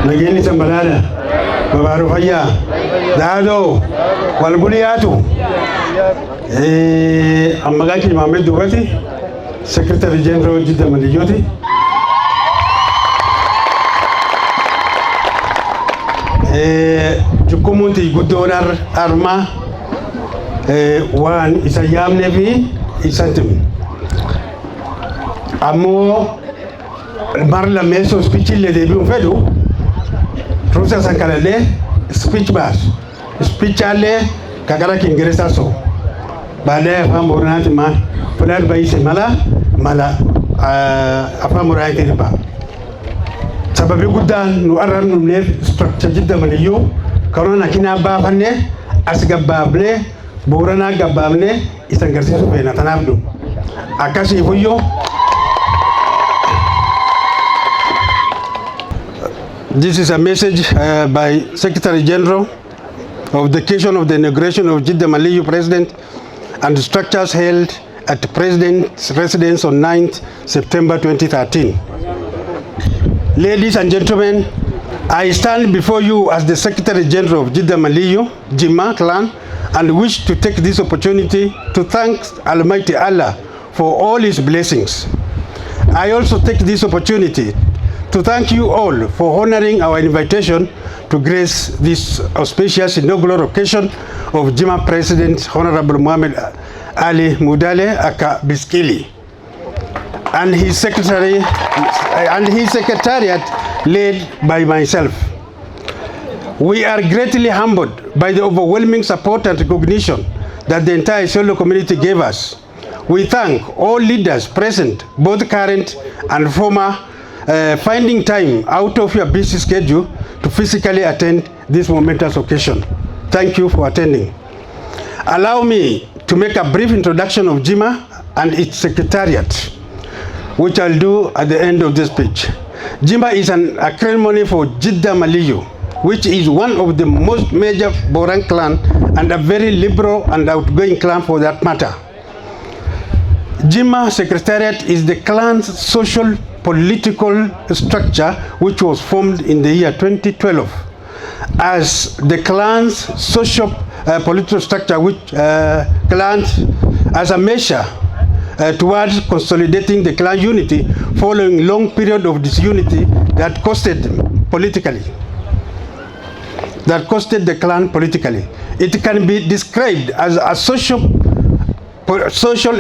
Nageni Sambalada, Babaru Haya, Dado, Walbuliatu, Amagaki Mohamed Dugati, Secretary General Jidda Malijoti, Jukumunti Gudonar Arma, one is a Yam Nevi, Isantim. Amo Marla Meso speech le debi fedu Rusa Sankalale speech bas speech ale kagara Kiingereza so baadaye afamu ma fulani baise mala afamu raiti ba sababu gudan nu aran nu ne structure Jidda Maliyu karona kina ba fanne asgabable borana gabable isangarsi so bena tanabdu akashi huyo. This is a message by Secretary General of the occasion of the inauguration of Jidda Maliyu President and the structures held at the President's residence on 9th September 2013. Ladies and gentlemen, I stand before you as the Secretary General of Jidda Maliyu, Jima clan, and wish to take this opportunity to thank Almighty Allah for all His blessings. I also take this opportunity to thank you all for honoring our invitation to grace this auspicious inaugural occasion of Jima President Honorable Mohamed Ali Mudale Aka Biskili and his secretariat led by myself. We are greatly humbled by the overwhelming support and recognition that the entire Solo community gave us. We thank all leaders present, both current and former, finding time out of your busy schedule to physically attend this momentous occasion. Thank you for attending. Allow me to make a brief introduction of Jima and its secretariat, which I'll do at the end of this speech. Jima is an acronym for Jidda Maliyu, which is one of the most major Boran clan and a very liberal and outgoing clan for that matter. Jima Secretariat is the clan's social political structure which was formed in the year 2012 as the clan's social political structure which clans as a measure towards consolidating the clan unity following long period of disunity that costed the clan politically. It can be described as a social,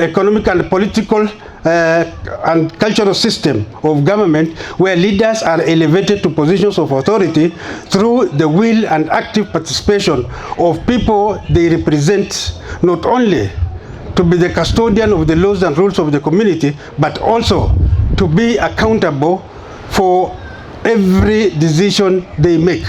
economic and political and cultural system of government where leaders are elevated to positions of authority through the will and active participation of people they represent, not only to be the custodian of the laws and rules of the community, but also to be accountable for every decision they make.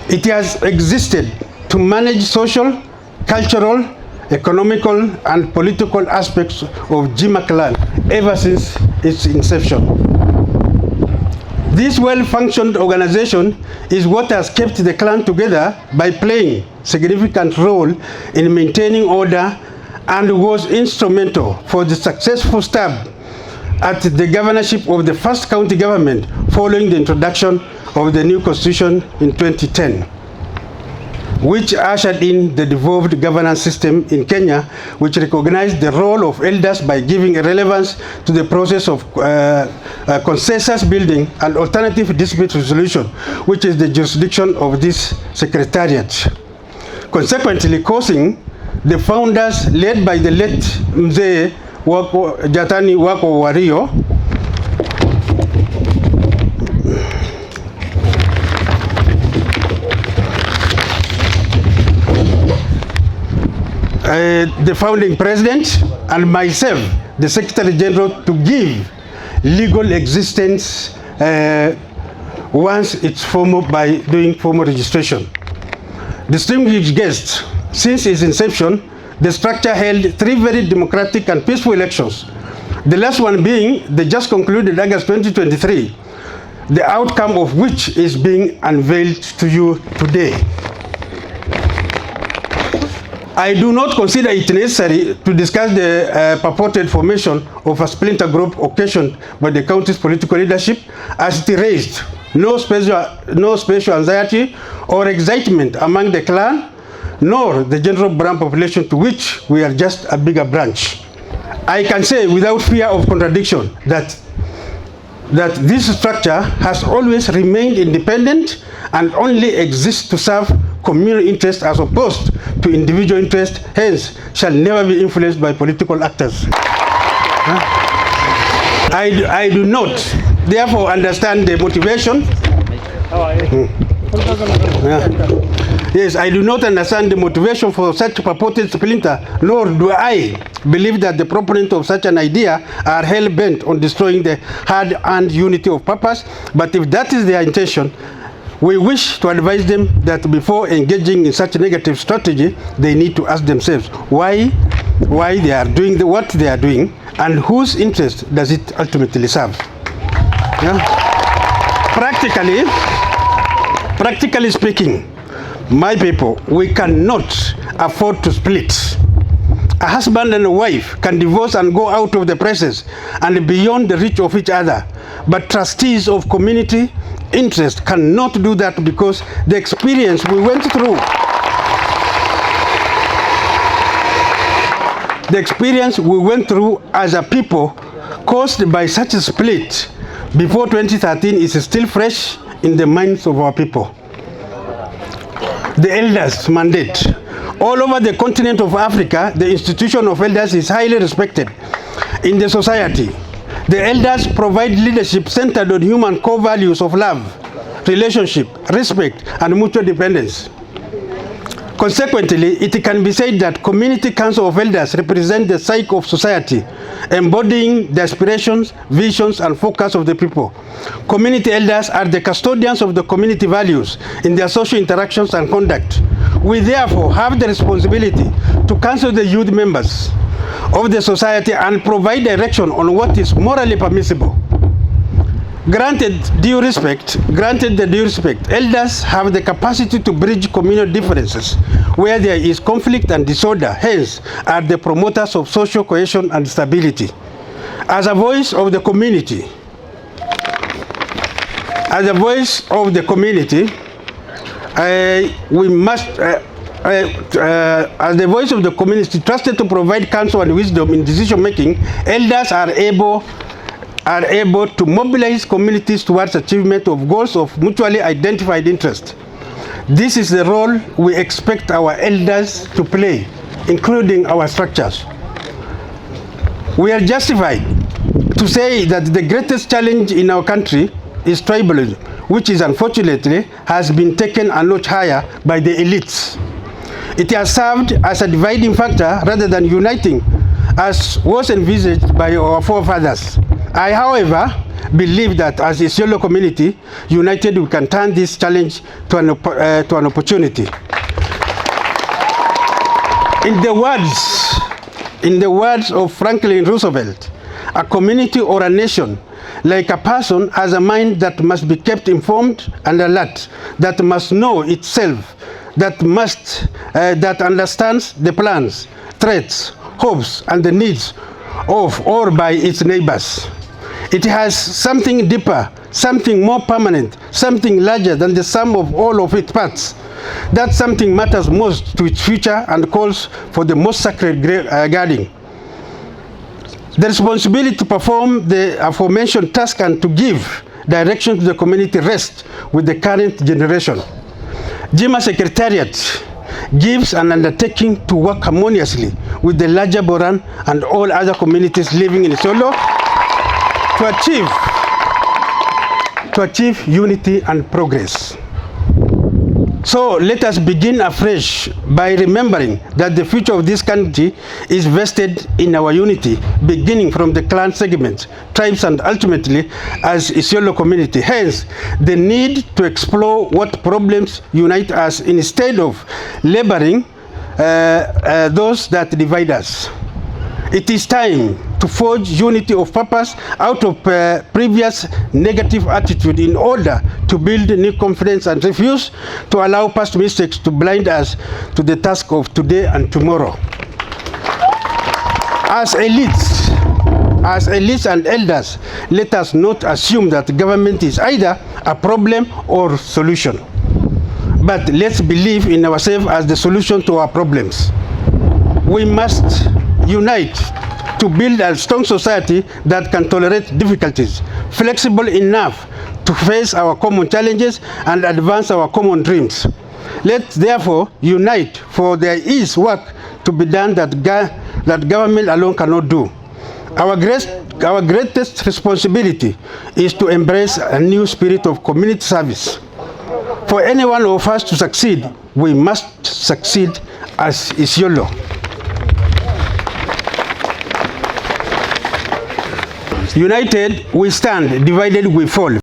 It has existed to manage social, cultural, economical and political aspects of Jima clan ever since its inception. This well-functioned organization is what has kept the clan together by playing significant role in maintaining order and was instrumental for the successful start at the governorship of the first county government following the introduction of the new constitution in 2010. Which ushered in the devolved governance system in Kenya, which recognized the role of elders by giving relevance to the process of consensus building and alternative dispute resolution, which is the jurisdiction of this secretariat. Consequently, causing the founders, led by the late Mzee Jatani Wako Wario, the founding president and myself, the Secretary General, to give legal existence once it's formal by doing formal registration. Distinguished guests, since its inception, the structure held 3 very democratic and peaceful elections. The last one being the just concluded August 2023, the outcome of which is being unveiled to you today. I do not consider it necessary to discuss the purported formation of a splinter group occasioned by the county's political leadership, as it raised no special anxiety or excitement among the clan, nor the general brown population, to which we are just a bigger branch. I can say without fear of contradiction that this structure has always remained independent and only exists to serve communal interest as opposed to individual interest, hence shall never be influenced by political actors. I do not therefore understand the motivation. Yes, I do not understand the motivation for such purported splinter, nor do I believe that the proponents of such an idea are hell-bent on destroying the hard-earned unity of purpose. But if that is their intention, we wish to advise them that before engaging in such negative strategy, they need to ask themselves why they are doing what they are doing, and whose interest does it ultimately serve. Yeah? Practically speaking, my people, we cannot afford to split. A husband and a wife can divorce and go out of the presence and beyond the reach of each other, but trustees of community interest cannot do that, because the experience we went through, as a people caused by such a split before 2013 is still fresh in the minds of our people. The elders' mandate. All over the continent of Africa, the institution of elders is highly respected in the society. The elders provide leadership centered on human core values of love, relationship, respect, and mutual dependence. Consequently, it can be said that Community Council of Elders represent the psyche of society, embodying the aspirations, visions, and focus of the people. Community elders are the custodians of the community values in their social interactions and conduct. We therefore have the responsibility to counsel the youth members of the society and provide direction on what is morally permissible. Granted the due respect, elders have the capacity to bridge communal differences where there is conflict and disorder, hence are the promoters of social cohesion and stability. As a voice of the community, we must, as the voice of the community trusted to provide counsel and wisdom in decision making, elders are able to mobilize communities towards achievement of goals of mutually identified interest. This is the role we expect our elders to play, including our structures. We are justified to say that the greatest challenge in our country is tribalism, which is unfortunately has been taken a notch higher by the elites. It has served as a dividing factor rather than uniting, as was envisaged by our forefathers. I, however, believe that as a Isiolo community, united, we can turn this challenge to an opportunity. In the words of Franklin Roosevelt, a community or a nation, like a person, has a mind that must be kept informed and alert, that must know itself, that understands the plans, threats, hopes, and the needs of or by its neighbors. It has something deeper, something more permanent, something larger than the sum of all of its parts. That something matters most to its future and calls for the most sacred guarding. The responsibility to perform the aforementioned task and to give direction to the community rests with the current generation. Jima Secretariat gives an undertaking to work harmoniously with the larger Boran and all other communities living in Isiolo to achieve unity and progress. So let us begin afresh by remembering that the future of this country is vested in our unity, beginning from the clan segments, tribes, and ultimately as Isiolo community. Hence, the need to explore what problems unite us instead of laboring those that divide us. It is time to forge unity of purpose out of previous negative attitude in order to build new confidence and refuse to allow past mistakes to blind us to the task of today and tomorrow. As elites and elders, let us not assume that government is either a problem or solution. But let's believe in ourselves as the solution to our problems. We must unite to build a strong society that can tolerate difficulties, flexible enough to face our common challenges and advance our common dreams. Let's therefore unite, for there is work to be done that government alone cannot do. Our greatest responsibility is to embrace a new spirit of community service. For any one of us to succeed, we must succeed as Isiolo. United we stand, divided we fall.